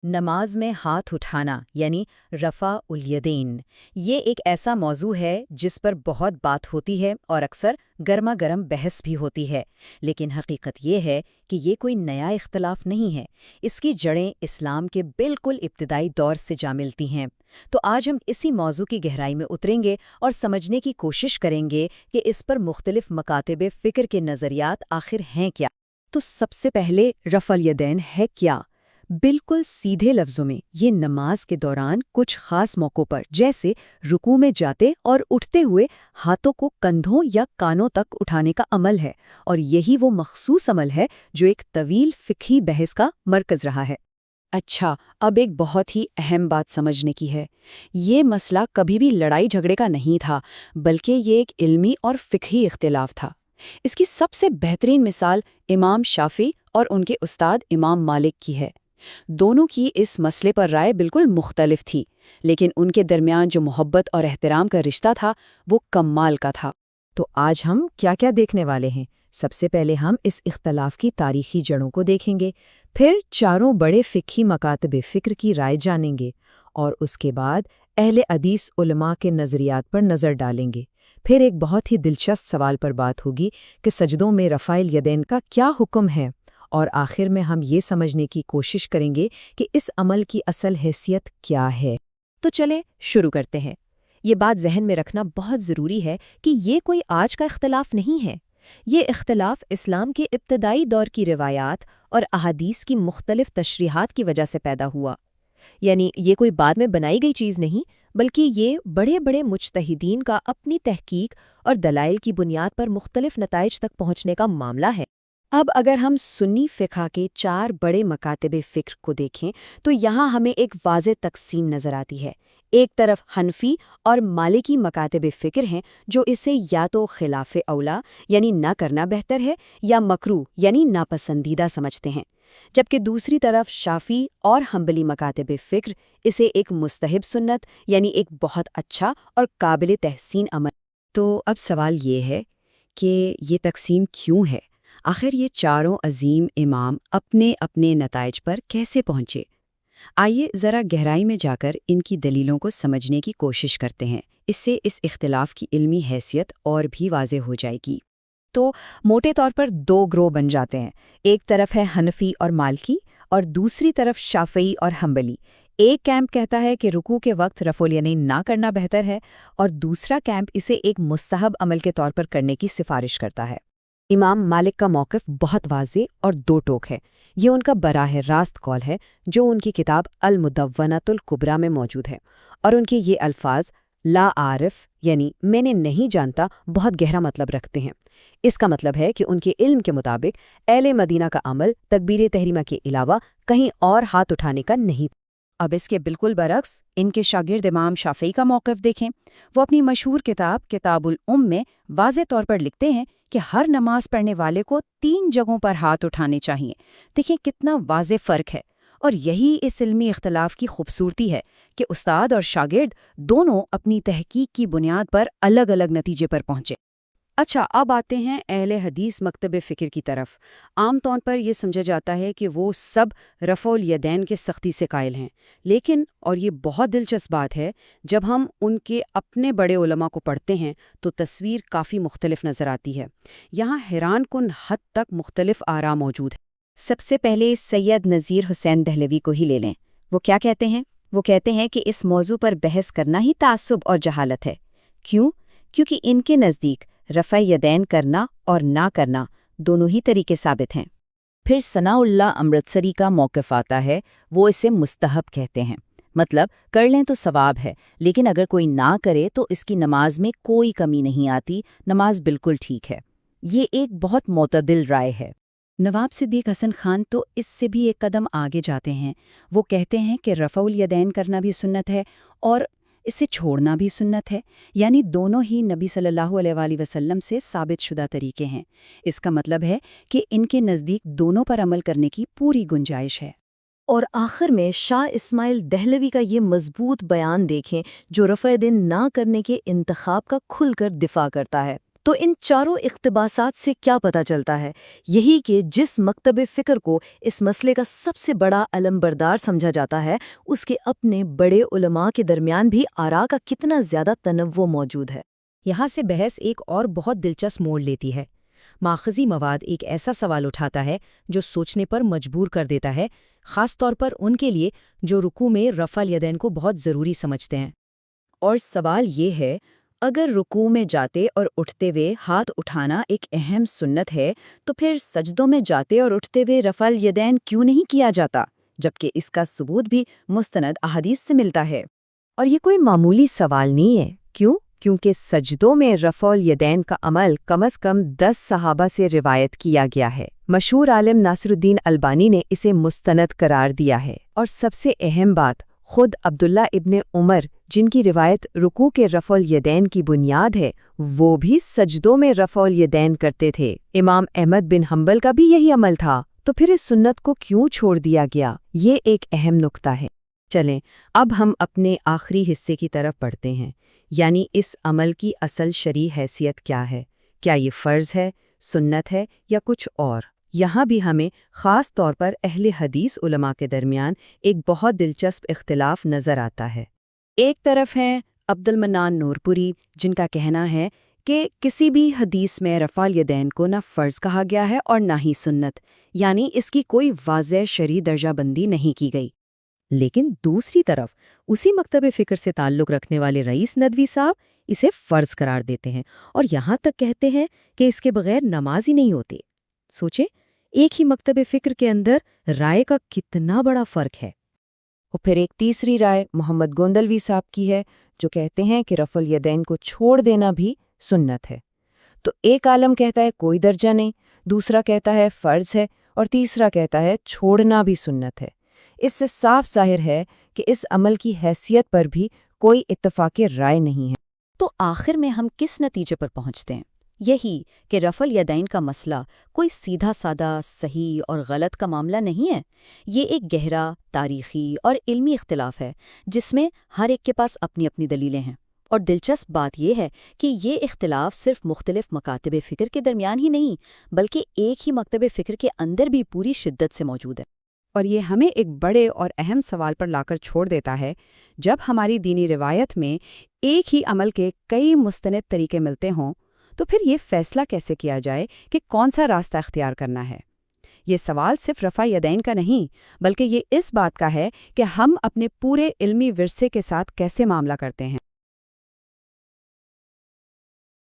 نماز میں ہاتھ اٹھانا یعنی رفع الیدین، یہ ایک ایسا موضوع ہے جس پر بہت بات ہوتی ہے اور اکثر گرما گرم بحث بھی ہوتی ہے، لیکن حقیقت یہ ہے کہ یہ کوئی نیا اختلاف نہیں ہے۔ اس کی جڑیں اسلام کے بالکل ابتدائی دور سے جا ملتی ہیں۔ تو آج ہم اسی موضوع کی گہرائی میں اتریں گے اور سمجھنے کی کوشش کریں گے کہ اس پر مختلف مکاتب فکر کے نظریات آخر ہیں کیا۔ تو سب سے پہلے رفع الیدین ہے کیا؟ بالکل سیدھے لفظوں میں یہ نماز کے دوران کچھ خاص موقعوں پر جیسے رکوع میں جاتے اور اٹھتے ہوئے ہاتھوں کو کندھوں یا کانوں تک اٹھانے کا عمل ہے، اور یہی وہ مخصوص عمل ہے جو ایک طویل فقہی بحث کا مرکز رہا ہے۔ اچھا، اب ایک بہت ہی اہم بات سمجھنے کی ہے۔ یہ مسئلہ کبھی بھی لڑائی جھگڑے کا نہیں تھا، بلکہ یہ ایک علمی اور فقہی اختلاف تھا۔ اس کی سب سے بہترین مثال امام شافعی اور ان کے استاد امام مالک کی ہے۔ دونوں کی اس مسئلے پر رائے بالکل مختلف تھی، لیکن ان کے درمیان جو محبت اور احترام کا رشتہ تھا وہ کمال کا تھا۔ تو آج ہم کیا کیا دیکھنے والے ہیں؟ سب سے پہلے ہم اس اختلاف کی تاریخی جڑوں کو دیکھیں گے، پھر چاروں بڑے فقہی مکاتب فکر کی رائے جانیں گے، اور اس کے بعد اہل حدیث علماء کے نظریات پر نظر ڈالیں گے۔ پھر ایک بہت ہی دلچسپ سوال پر بات ہوگی کہ سجدوں میں رفع الیدین کا کیا حکم ہے، اور آخر میں ہم یہ سمجھنے کی کوشش کریں گے کہ اس عمل کی اصل حیثیت کیا ہے۔ تو چلے شروع کرتے ہیں۔ یہ بات ذہن میں رکھنا بہت ضروری ہے کہ یہ کوئی آج کا اختلاف نہیں ہے۔ یہ اختلاف اسلام کے ابتدائی دور کی روایات اور احادیث کی مختلف تشریحات کی وجہ سے پیدا ہوا۔ یعنی یہ کوئی بعد میں بنائی گئی چیز نہیں، بلکہ یہ بڑے بڑے مجتہدین کا اپنی تحقیق اور دلائل کی بنیاد پر مختلف نتائج تک پہنچنے کا معاملہ ہے۔ اب اگر ہم سنی فقہ کے چار بڑے مکاتب فکر کو دیکھیں تو یہاں ہمیں ایک واضح تقسیم نظر آتی ہے۔ ایک طرف حنفی اور مالکی مکاتب فکر ہیں جو اسے یا تو خلاف اولا یعنی نہ کرنا بہتر ہے، یا مکروہ یعنی ناپسندیدہ سمجھتے ہیں، جبکہ دوسری طرف شافعی اور حنبلی مکاتب فکر اسے ایک مستحب سنت یعنی ایک بہت اچھا اور قابل تحسین عمل۔ تو اب سوال یہ ہے کہ یہ تقسیم کیوں ہے؟ آخر یہ چاروں عظیم امام اپنے اپنے نتائج پر کیسے پہنچے؟ آئیے ذرا گہرائی میں جا کر ان کی دلیلوں کو سمجھنے کی کوشش کرتے ہیں۔ اس سے اس اختلاف کی علمی حیثیت اور بھی واضح ہو جائے گی۔ تو موٹے طور پر دو گروہ بن جاتے ہیں۔ ایک طرف ہے حنفی اور مالکی، اور دوسری طرف شافعی اور حنبلی۔ ایک کیمپ کہتا ہے کہ رکوع کے وقت رفع الیدین نہ کرنا بہتر ہے، اور دوسرا کیمپ اسے ایک مستحب عمل کے طور پر کرنے کی سفارش کرتا ہے۔ امام مالک کا موقف بہت واضح اور دو ٹوک ہے۔ یہ ان کا براہ راست قول ہے جو ان کی کتاب المدونۃ الکبریٰ میں موجود ہے، اور ان کے یہ الفاظ لا عارف یعنی میں نے نہیں جانتا بہت گہرا مطلب رکھتے ہیں۔ اس کا مطلب ہے کہ ان کے علم کے مطابق اہل مدینہ کا عمل تکبیر تحریمہ کے علاوہ کہیں اور ہاتھ اٹھانے کا نہیں۔ اب اس کے بالکل برعکس ان کے شاگرد امام شافعی کا موقف دیکھیں۔ وہ اپنی مشہور کتاب کتاب الام میں واضح طور پر لکھتے ہیں کہ ہر نماز پڑھنے والے کو 3 جگہوں پر ہاتھ اٹھانے چاہیے۔ دیکھیں کتنا واضح فرق ہے، اور یہی اس علمی اختلاف کی خوبصورتی ہے کہ استاد اور شاگرد دونوں اپنی تحقیق کی بنیاد پر الگ الگ نتیجے پر پہنچے۔ اچھا، اب آتے ہیں اہل حدیث مکتب فکر کی طرف۔ عام طور پر یہ سمجھا جاتا ہے کہ وہ سب رفع الیدین کے سختی سے قائل ہیں، لیکن اور یہ بہت دلچسپ بات ہے، جب ہم ان کے اپنے بڑے علماء کو پڑھتے ہیں تو تصویر کافی مختلف نظر آتی ہے۔ یہاں حیران کن حد تک مختلف آراء موجود ہیں۔ سب سے پہلے سید نذیر حسین دہلوی کو ہی لے لیں۔ وہ کیا کہتے ہیں؟ وہ کہتے ہیں کہ اس موضوع پر بحث کرنا ہی تعصب اور جہالت ہے۔ کیوں؟ کیونکہ ان کے نزدیک رفع یدین کرنا اور نہ کرنا دونوں ہی طریقے ثابت ہیں۔ پھر ثناء اللہ امرتسری کا موقف آتا ہے۔ وہ اسے مستحب کہتے ہیں، مطلب کر لیں تو ثواب ہے، لیکن اگر کوئی نہ کرے تو اس کی نماز میں کوئی کمی نہیں آتی، نماز بالکل ٹھیک ہے۔ یہ ایک بہت معتدل رائے ہے۔ نواب صدیق حسن خان تو اس سے بھی ایک قدم آگے جاتے ہیں۔ وہ کہتے ہیں کہ رفع الیدین کرنا بھی سنت ہے اور اسے چھوڑنا بھی سنت ہے، یعنی دونوں ہی نبی صلی اللہ علیہ وآلہ وسلم سے ثابت شدہ طریقے ہیں۔ اس کا مطلب ہے کہ ان کے نزدیک دونوں پر عمل کرنے کی پوری گنجائش ہے۔ اور آخر میں شاہ اسماعیل دہلوی کا یہ مضبوط بیان دیکھیں جو رفع یدین نہ کرنے کے انتخاب کا کھل کر دفاع کرتا ہے۔ تو ان چاروں اقتباسات سے کیا پتہ چلتا ہے؟ یہی کہ جس مکتب فکر کو اس مسئلے کا سب سے بڑا علمبردار سمجھا جاتا ہے، اس کے اپنے بڑے علماء کے درمیان بھی آراء کا کتنا زیادہ تنوع موجود ہے۔ یہاں سے بحث ایک اور بہت دلچسپ موڑ لیتی ہے۔ ماخذی مواد ایک ایسا سوال اٹھاتا ہے جو سوچنے پر مجبور کر دیتا ہے، خاص طور پر ان کے لیے جو رکوع میں رفع الیدین کو بہت ضروری سمجھتے ہیں۔ اور سوال یہ ہے، اگر رکوع میں جاتے اور اٹھتے ہوئے ہاتھ اٹھانا ایک اہم سنت ہے، تو پھر سجدوں میں جاتے اور اٹھتے ہوئے رفع الیدین کیوں نہیں کیا جاتا، جبکہ اس کا ثبوت بھی مستند احادیث سے ملتا ہے؟ اور یہ کوئی معمولی سوال نہیں ہے۔ کیوں؟ کیونکہ سجدوں میں رفع الیدین کا عمل کم از کم 10 صحابہ سے روایت کیا گیا ہے۔ مشہور عالم ناصر الدین البانی نے اسے مستند قرار دیا ہے، اور سب سے اہم بات، خود عبداللہ ابن عمر، جن کی روایت رکوع کے رفع الیدین کی بنیاد ہے، وہ بھی سجدوں میں رفع الیدین کرتے تھے۔ امام احمد بن حنبل کا بھی یہی عمل تھا۔ تو پھر اس سنت کو کیوں چھوڑ دیا گیا؟ یہ ایک اہم نکتہ ہے۔ چلیں اب ہم اپنے آخری حصے کی طرف بڑھتے ہیں، یعنی اس عمل کی اصل شرعی حیثیت کیا ہے؟ کیا یہ فرض ہے، سنت ہے، یا کچھ اور؟ یہاں بھی ہمیں خاص طور پر اہل حدیث علماء کے درمیان ایک بہت دلچسپ اختلاف نظر آتا ہے۔ ایک طرف ہیں عبد المنان نورپوری، جن کا کہنا ہے کہ کسی بھی حدیث میں رفع الیدین کو نہ فرض کہا گیا ہے اور نہ ہی سنت، یعنی اس کی کوئی واضح شرعی درجہ بندی نہیں کی گئی۔ لیکن دوسری طرف اسی مکتب فکر سے تعلق رکھنے والے رئیس ندوی صاحب اسے فرض قرار دیتے ہیں، اور یہاں تک کہتے ہیں کہ اس کے بغیر نماز ہی نہیں ہوتی۔ سوچیں، ایک ہی مکتب فکر کے اندر رائے کا کتنا بڑا فرق ہے۔ اور پھر ایک تیسری رائے محمد گوندلوی صاحب کی ہے، جو کہتے ہیں کہ رفع الیدین کو چھوڑ دینا بھی سنت ہے۔ تو ایک عالم کہتا ہے کوئی درجہ نہیں، دوسرا کہتا ہے فرض ہے، اور تیسرا کہتا ہے چھوڑنا بھی سنت ہے۔ اس سے صاف ظاہر ہے کہ اس عمل کی حیثیت پر بھی کوئی اتفاق رائے نہیں ہے۔ تو آخر میں ہم کس نتیجے پر پہنچتے ہیں؟ یہی کہ رفع الیدین کا مسئلہ کوئی سیدھا سادہ صحیح اور غلط کا معاملہ نہیں ہے۔ یہ ایک گہرا تاریخی اور علمی اختلاف ہے، جس میں ہر ایک کے پاس اپنی اپنی دلیلیں ہیں۔ اور دلچسپ بات یہ ہے کہ یہ اختلاف صرف مختلف مکاتب فکر کے درمیان ہی نہیں، بلکہ ایک ہی مکتب فکر کے اندر بھی پوری شدت سے موجود ہے۔ اور یہ ہمیں ایک بڑے اور اہم سوال پر لا کر چھوڑ دیتا ہے۔ جب ہماری دینی روایت میں ایک ہی عمل کے کئی مستند طریقے ملتے ہوں، تو پھر یہ فیصلہ کیسے کیا جائے کہ کون سا راستہ اختیار کرنا ہے؟ یہ سوال صرف رفع الیدین کا نہیں، بلکہ یہ اس بات کا ہے کہ ہم اپنے پورے علمی ورثے کے ساتھ کیسے معاملہ کرتے ہیں۔